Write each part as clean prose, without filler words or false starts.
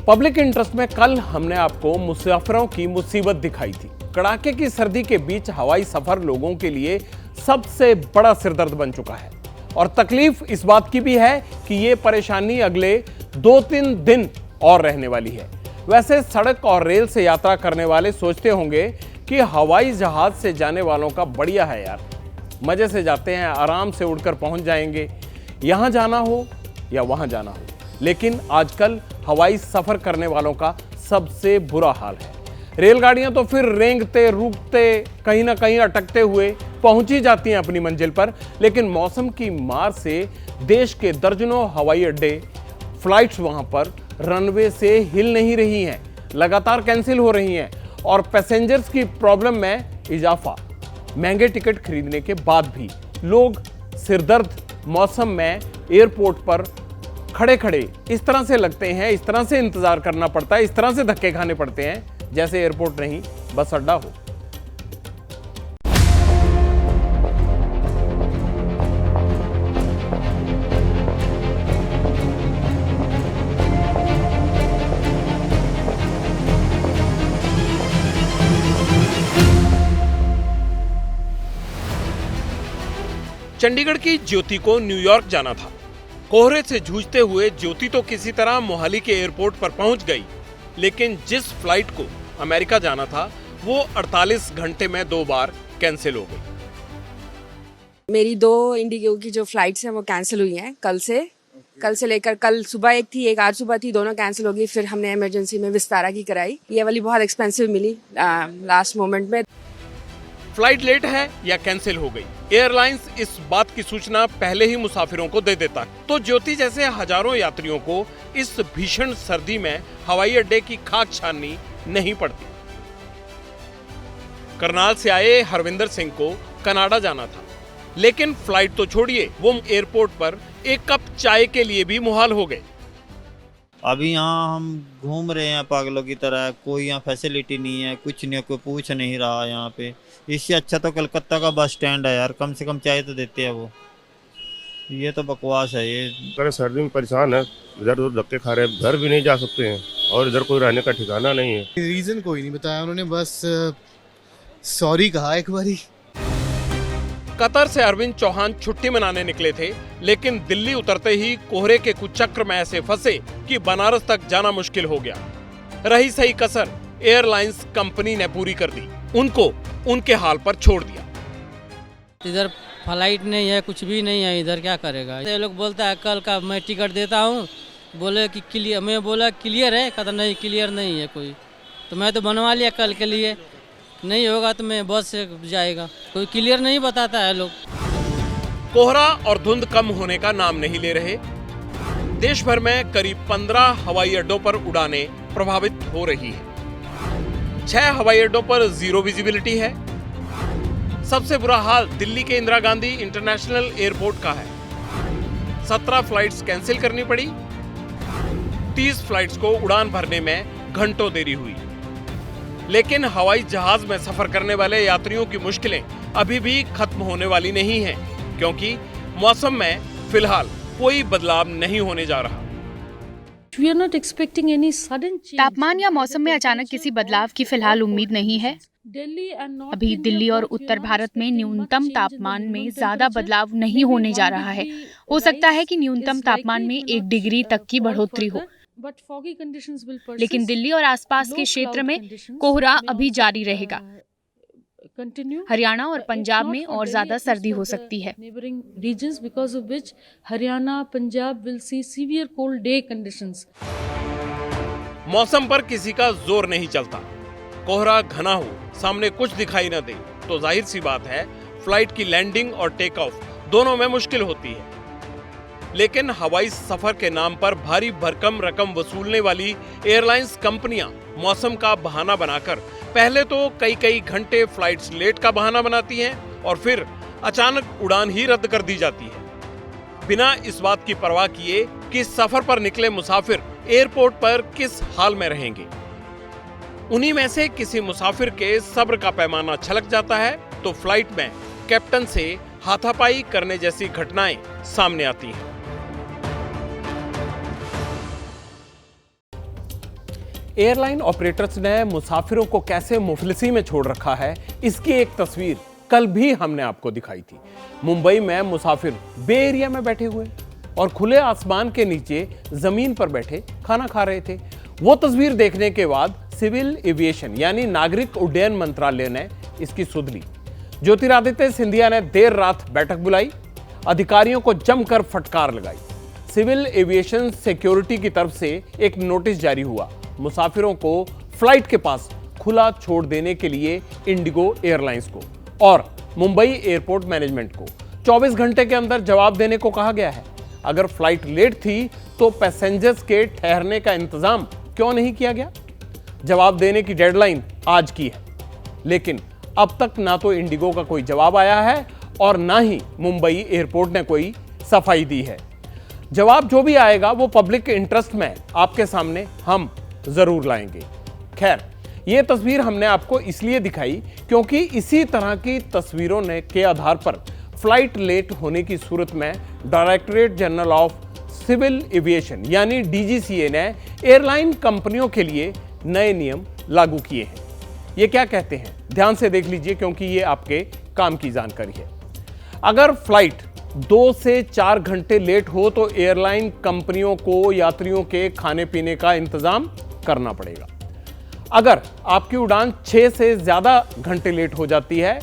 Public interest में कल हमने आपको मुसाफिरों की मुसीबत दिखाई थी। कड़ाके की सर्दी के बीच हवाई सफर लोगों के लिए सबसे बड़ा सिरदर्द बन चुका है और तकलीफ इस बात की भी है कि ये परेशानी अगले 2-3 दिन और रहने वाली है। वैसे सड़क और रेल से यात्रा करने वाले सोचते होंगे कि हवाई जहाज से जाने वालों का बढ़िया है यार, मजे से जाते हैं, आराम से उड़कर पहुंच जाएंगे, यहां जाना हो या वहां जाना हो। लेकिन आजकल हवाई सफर करने वालों का सबसे बुरा हाल है। रेलगाड़ियां तो फिर रेंगते रुकते कहीं ना कहीं अटकते हुए पहुंच ही जाती हैं अपनी मंजिल पर, लेकिन मौसम की मार से देश के दर्जनों हवाई अड्डे, फ्लाइट्स वहां पर रनवे से हिल नहीं रही हैं, लगातार कैंसिल हो रही हैं और पैसेंजर्स की प्रॉब्लम में इजाफा। महंगे टिकट खरीदने के बाद भी लोग सिरदर्द मौसम में एयरपोर्ट पर खड़े खड़े इस तरह से लगते हैं, इस तरह से इंतजार करना पड़ता है, इस तरह से धक्के खाने पड़ते हैं जैसे एयरपोर्ट नहीं बस अड्डा हो। चंडीगढ़ की ज्योति को न्यूयॉर्क जाना था। कोहरे से जूझते हुए ज्योति तो किसी तरह मोहाली के एयरपोर्ट पर पहुंच गई, लेकिन जिस फ्लाइट को अमेरिका जाना था वो 48 घंटे में 2 बार कैंसिल हो गई। मेरी 2 इंडिगो की जो फ्लाइट्स हैं वो कैंसिल हुई हैं कल से लेकर। कल सुबह एक थी, एक आज सुबह थी, दोनों कैंसिल हो गई। फिर हमने इमरजेंसी में विस्तारा की कराई। ये वाली बहुत एक्सपेंसिव मिली लास्ट मोमेंट में। फ्लाइट लेट है या कैंसिल हो गई, एयरलाइंस इस बात की सूचना पहले ही मुसाफिरों को दे देता है, तो ज्योति जैसे हजारों यात्रियों को इस भीषण सर्दी में हवाई अड्डे की खाक छाननी नहीं पड़ती। करनाल से आए हरविंदर सिंह को कनाडा जाना था, लेकिन फ्लाइट तो छोड़िए, वो एयरपोर्ट पर एक कप चाय के लिए भी मुहाल हो गए। अभी यहाँ हम घूम रहे हैं पागलों की तरह, कोई यहाँ फैसिलिटी नहीं है, कुछ नहीं, कोई पूछ नहीं रहा यहाँ पे। इससे अच्छा तो कलकत्ता का बस स्टैंड है यार, कम से कम चाय तो देते हैं वो। ये तो बकवास है ये। अगर सर्दी में परेशान है, इधर उधर धक्के खा रहे हैं, घर भी नहीं जा सकते हैं और इधर कोई रहने का ठिकाना नहीं है। रीजन कोई नहीं बताया उन्होंने, बस सॉरी कहा एक बारी। कतर से अरविंद चौहान छुट्टी मनाने निकले थे, लेकिन दिल्ली उतरते ही कोहरे के कुचक्र में ऐसे फंसे कि बनारस तक जाना मुश्किल हो गया। रही सही कसर एयरलाइंस कंपनी ने पूरी कर दी, उनको उनके हाल पर छोड़ दिया। इधर फ्लाइट नहीं है, कुछ भी नहीं है, इधर क्या करेगा। ये लोग बोलता है कल का मैं टिकट देता हूँ, बोले कि क्लियर, मैं बोला क्लियर है, कहता नहीं क्लियर नहीं है कोई, तो मैं तो बनवा लिया कल के लिए, नहीं होगा तो मैं बस से जाएगा, कोई क्लियर नहीं बताता है लोग। कोहरा और धुंध कम होने का नाम नहीं ले रहे। देश भर में करीब 15 हवाई अड्डों पर उड़ानें प्रभावित हो रही है। 6 हवाई अड्डों पर जीरो विजिबिलिटी है। सबसे बुरा हाल दिल्ली के इंदिरा गांधी इंटरनेशनल एयरपोर्ट का है। 17 फ्लाइट्स कैंसिल करनी पड़ी। 30 फ्लाइट्स को उड़ान भरने में घंटों देरी हुई। लेकिन हवाई जहाज में सफर करने वाले यात्रियों की मुश्किलें अभी भी खत्म होने वाली नहीं हैं, क्योंकि मौसम में फिलहाल कोई बदलाव नहीं होने जा रहा। तापमान या मौसम में अचानक किसी बदलाव की फिलहाल उम्मीद नहीं है। अभी दिल्ली और उत्तर भारत में न्यूनतम तापमान में ज्यादा बदलाव नहीं होने जा रहा है। हो सकता है कि न्यूनतम तापमान में 1 डिग्री तक की बढ़ोतरी हो, लेकिन दिल्ली और आसपास के क्षेत्र में कोहरा अभी जारी रहेगा। हरियाणा और पंजाब में और ज्यादा सर्दी हो सकती है। मौसम पर किसी का जोर नहीं चलता। कोहरा घना हो, सामने कुछ दिखाई न दे, तो जाहिर सी बात है फ्लाइट की लैंडिंग और टेक ऑफ दोनों में मुश्किल होती है। लेकिन हवाई सफर के नाम पर भारी भरकम रकम वसूलने वाली एयरलाइंस कंपनियां मौसम का बहाना बनाकर पहले तो कई घंटे फ्लाइट्स लेट का बहाना बनाती हैं और फिर अचानक उड़ान ही रद्द कर दी जाती है, बिना इस बात की परवाह किए कि सफर पर निकले मुसाफिर एयरपोर्ट पर किस हाल में रहेंगे। उन्हीं में से किसी मुसाफिर के सब्र का पैमाना छलक जाता है तो फ्लाइट में कैप्टन से हाथापाई करने जैसी घटनाएं सामने आती हैं। एयरलाइन ऑपरेटर्स ने मुसाफिरों को कैसे मुफलिसी में छोड़ रखा है, इसकी एक तस्वीर कल भी हमने आपको दिखाई थी। मुंबई में मुसाफिर बे एरिया में बैठे हुए और खुले आसमान के नीचे जमीन पर बैठे खाना खा रहे थे। वो तस्वीर देखने के बाद सिविल एविएशन यानी नागरिक उड्डयन मंत्रालय ने इसकी सुध ली। ज्योतिरादित्य सिंधिया ने देर रात बैठक बुलाई, अधिकारियों को जमकर फटकार लगाई। सिविल एविएशन सिक्योरिटी की तरफ से एक नोटिस जारी हुआ, मुसाफिरों को फ्लाइट के पास खुला छोड़ देने के लिए इंडिगो एयरलाइंस को और मुंबई एयरपोर्ट मैनेजमेंट को 24 घंटे के अंदर जवाब देने को कहा गया है। अगर फ्लाइट लेट थी तो पैसेंजर्स के ठहरने का इंतजाम क्यों नहीं किया गया? जवाब देने की डेडलाइन आज की है, लेकिन अब तक ना तो इंडिगो का कोई जवाब आया है और ना ही मुंबई एयरपोर्ट ने कोई सफाई दी है। जवाब जो भी आएगा वो पब्लिक इंटरेस्ट में आपके सामने हम जरूर लाएंगे। खैर, ये तस्वीर हमने आपको इसलिए दिखाई क्योंकि इसी तरह की तस्वीरों ने के आधार पर फ्लाइट लेट होने की सूरत में directorate general of civil aviation यानी डीजीसीए ने एयरलाइन कंपनियों के लिए नए नियम लागू किए हैं। ये क्या कहते हैं, ध्यान से देख लीजिए क्योंकि ये आपके काम की जानकारी है। अगर फ्लाइट 2 से 4 घंटे लेट हो तो एयरलाइन कंपनियों को यात्रियों के खाने पीने का इंतजाम करना पड़ेगा। अगर आपकी उड़ान 6 से ज्यादा घंटे लेट हो जाती है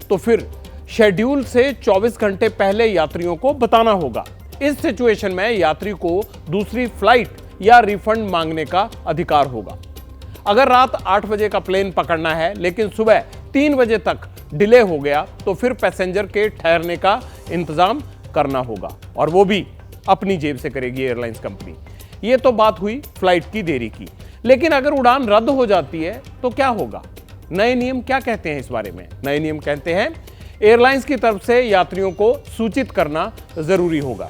तो फिर शेड्यूल से 24 घंटे पहले यात्रियों को बताना होगा। इस सिचुएशन में यात्री को दूसरी फ्लाइट या रिफंड मांगने का अधिकार होगा। अगर रात 8 बजे का प्लेन पकड़ना है लेकिन सुबह 3 बजे तक डिले हो गया तो फिर पैसेंजर के ठहरने का इंतजाम करना होगा और वो भी अपनी जेब से करेगी एयरलाइंस कंपनी। ये तो बात हुई फ्लाइट की देरी की, लेकिन अगर उड़ान रद्द हो जाती है तो क्या होगा? नए नियम क्या कहते हैं इस बारे में? नए नियम कहते हैं एयरलाइंस की तरफ से यात्रियों को सूचित करना जरूरी होगा।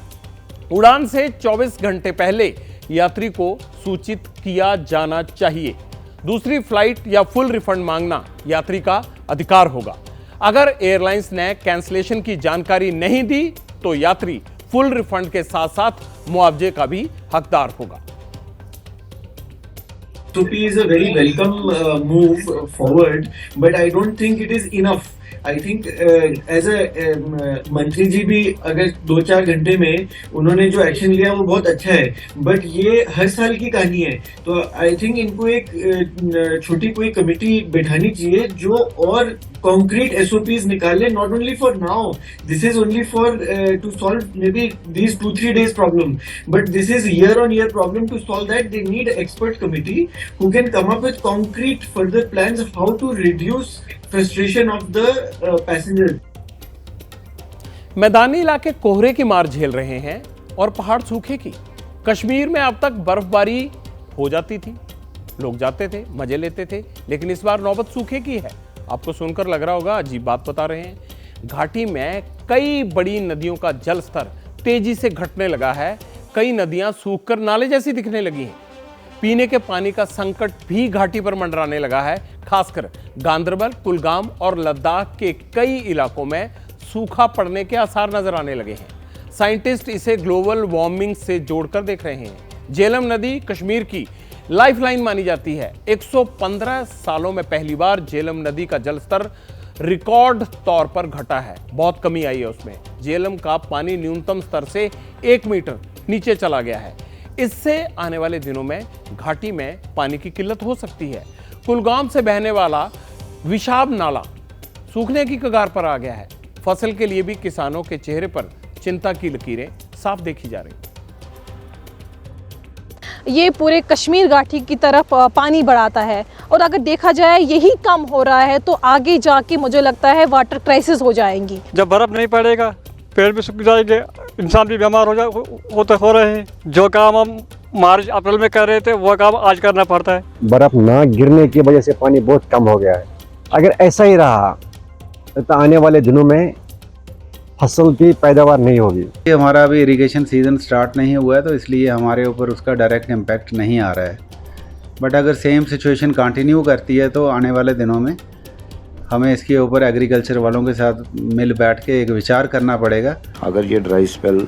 उड़ान से 24 घंटे पहले यात्री को सूचित किया जाना चाहिए। दूसरी फ्लाइट या फुल रिफंड मांगना यात्री का अधिकार होगा। अगर एयरलाइंस ने कैंसिलेशन की जानकारी नहीं दी तो यात्री फुल रिफंड के साथ साथ मुआवजे का भी हकदार होगा। SOP is a very welcome move forward, but I don't think it is enough. I think as a मंत्री जी भी अगर 2-4 घंटे में उन्होंने जो एक्शन लिया वो बहुत अच्छा है, बट ये हर साल की कहानी है। तो आई थिंक इनको एक छोटी कोई कमेटी बैठानी चाहिए जो और concrete SOPs निकाले, not only for now. This is only for to solve maybe these 2-3 days problem, but this is year-on-year problem. To solve that, they need an expert committee who can come up with concrete further plans of how to reduce frustration of the passengers. मैदानी इलाके कोहरे की मार झेल रहे हैं और पहाड़ सूखे की। कश्मीर में अब तक बर्फबारी हो जाती थी, लोग जाते थे, मजे लेते थे, लेकिन इस बार नौबत सूखे की है। आपको सुनकर लग रहा होगा अजीब बात बता रहे हैं। घाटी में कई बड़ी नदियों का जल स्तर तेजी से घटने लगा है। कई नदियां सूखकर नाले जैसी दिखने लगी हैं। पीने के पानी का संकट भी घाटी पर मंडराने लगा है। खासकर गांदरबल, कुलगाम और लद्दाख के कई इलाकों में सूखा पड़ने के आसार नजर आने लगे हैं। साइंटिस्ट इसे ग्लोबल वार्मिंग से जोड़कर देख रहे हैं। झेलम नदी कश्मीर की लाइफलाइन मानी जाती है। 115 सालों में पहली बार झेलम नदी का जलस्तर रिकॉर्ड तौर पर घटा है, बहुत कमी आई है उसमें। झेलम का पानी न्यूनतम स्तर से 1 मीटर नीचे चला गया है। इससे आने वाले दिनों में घाटी में पानी की किल्लत हो सकती है। कुलगाम से बहने वाला विशाब नाला सूखने की कगार पर आ गया है। फसल के लिए भी किसानों के चेहरे पर चिंता की लकीरें साफ देखी जा रही। ये पूरे कश्मीर घाटी की तरफ पानी बढ़ाता है और अगर देखा जाए यही कम हो रहा है तो आगे जाके मुझे लगता है वाटर क्राइसिस हो जाएंगी। जब बर्फ़ नहीं पड़ेगा पेड़ भी सूख जाएंगे, इंसान भी बीमार हो रहे हैं। जो काम हम मार्च अप्रैल में कर रहे थे वो काम आज करना पड़ता है। बर्फ़ ना गिरने की वजह से पानी बहुत कम हो गया है। अगर ऐसा ही रहा तो आने वाले दिनों में फसल की पैदावार नहीं होगी। हमारा अभी इरिगेशन सीज़न स्टार्ट नहीं हुआ है तो इसलिए हमारे ऊपर उसका डायरेक्ट इम्पैक्ट नहीं आ रहा है। बट अगर सेम सिचुएशन कंटिन्यू करती है तो आने वाले दिनों में हमें इसके ऊपर एग्रीकल्चर वालों के साथ मिल बैठ के एक विचार करना पड़ेगा। अगर ये ड्राई स्पेल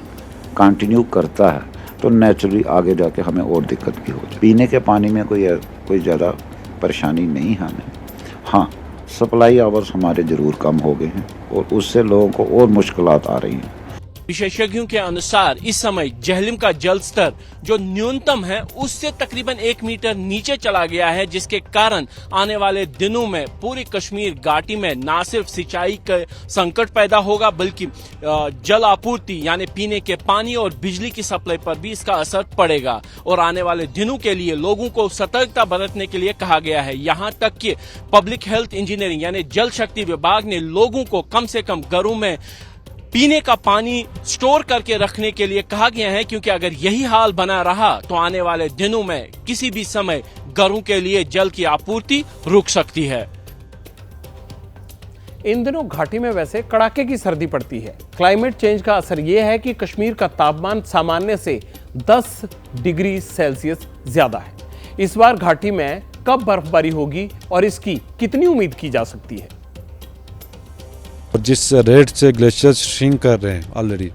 कंटिन्यू करता है तो नेचुरली आगे जाके हमें और दिक्कत भी हो जाए। पीने के पानी में कोई ज़्यादा परेशानी नहीं है हमें। हाँ, सप्लाई आवर्स हमारे ज़रूर कम हो गए हैं और उससे लोगों को और मुश्किलात आ रही हैं। विशेषज्ञों के अनुसार इस समय झेलम का जल स्तर जो न्यूनतम है उससे तकरीबन 1 मीटर नीचे चला गया है, जिसके कारण आने वाले दिनों में पूरी कश्मीर घाटी में न सिर्फ सिंचाई का संकट पैदा होगा बल्कि जल आपूर्ति यानी पीने के पानी और बिजली की सप्लाई पर भी इसका असर पड़ेगा। और आने वाले दिनों के लिए लोगों को सतर्कता बरतने के लिए कहा गया है। यहाँ तक कि पब्लिक हेल्थ इंजीनियरिंग यानी जल शक्ति विभाग ने लोगों को कम से कम घरों में पीने का पानी स्टोर करके रखने के लिए कहा गया है, क्योंकि अगर यही हाल बना रहा तो आने वाले दिनों में किसी भी समय घरों के लिए जल की आपूर्ति रुक सकती है। इन दिनों घाटी में वैसे कड़ाके की सर्दी पड़ती है। क्लाइमेट चेंज का असर यह है कि कश्मीर का तापमान सामान्य से 10 डिग्री सेल्सियस ज्यादा है। इस बार घाटी में कब बर्फबारी होगी और इसकी कितनी उम्मीद की जा सकती है? जिस रेट से ग्लेशियर्स श्रिंक कर रहे हैं ऑलरेडी,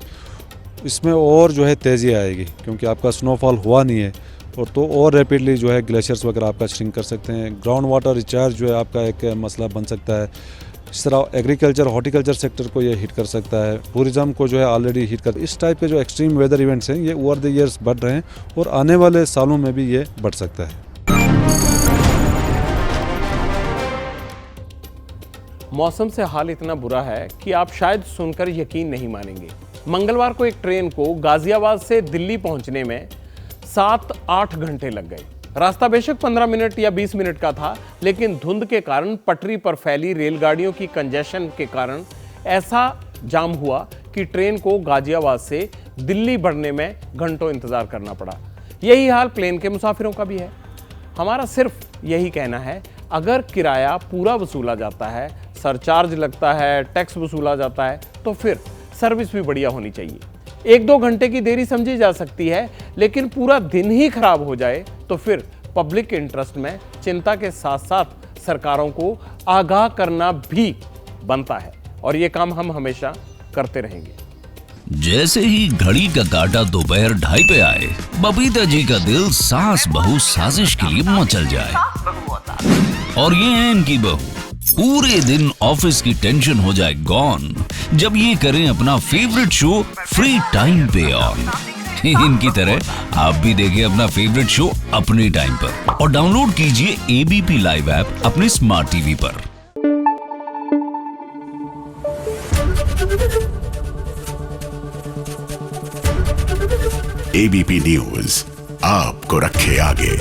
इसमें और जो है तेज़ी आएगी, क्योंकि आपका स्नोफॉल हुआ नहीं है और तो और रैपिडली जो है ग्लेशियर्स वगैरह आपका श्रिंक कर सकते हैं। ग्राउंड वाटर रिचार्ज जो है आपका एक मसला बन सकता है। इस तरह एग्रीकल्चर हॉर्टिकल्चर सेक्टर को ये हिट कर सकता है, टूरिज्म को जो है ऑलरेडी हिट कर। इस टाइप के जो एक्सट्रीम वेदर इवेंट्स हैं ये ओवर द ईयर्स बढ़ रहे हैं और आने वाले सालों में भी ये बढ़ सकता है। मौसम से हाल इतना बुरा है कि आप शायद सुनकर यकीन नहीं मानेंगे। मंगलवार को एक ट्रेन को गाजियाबाद से दिल्ली पहुंचने में 7-8 घंटे लग गए। रास्ता बेशक 15 मिनट या 20 मिनट का था, लेकिन धुंध के कारण पटरी पर फैली रेलगाड़ियों की कंजेशन के कारण ऐसा जाम हुआ कि ट्रेन को गाजियाबाद से दिल्ली बढ़ने में घंटों इंतजार करना पड़ा। यही हाल प्लेन के मुसाफिरों का भी है। हमारा सिर्फ यही कहना है, अगर किराया पूरा वसूला जाता है, सरचार्ज लगता है, टैक्स वसूला जाता है, तो फिर सर्विस भी बढ़िया होनी चाहिए। 1-2 घंटे की देरी समझी जा सकती है, लेकिन पूरा दिन ही खराब हो जाए तो फिर पब्लिक इंटरेस्ट में चिंता के साथ साथ सरकारों को आगाह करना भी बनता है, और ये काम हम हमेशा करते रहेंगे। जैसे ही घड़ी का काटा दोपहर 2:30 पे आए, बबीता जी का दिल सास बहू साजिश के लिए मचल जाए। और ये है इनकी बहू, पूरे दिन ऑफिस की टेंशन हो जाए गॉन जब ये करें अपना फेवरेट शो फ्री टाइम पे ऑन। इनकी तरह आप भी देखिए अपना फेवरेट शो अपने टाइम पर और डाउनलोड कीजिए एबीपी लाइव ऐप अपने स्मार्ट टीवी पर। एबीपी न्यूज आपको रखे आगे।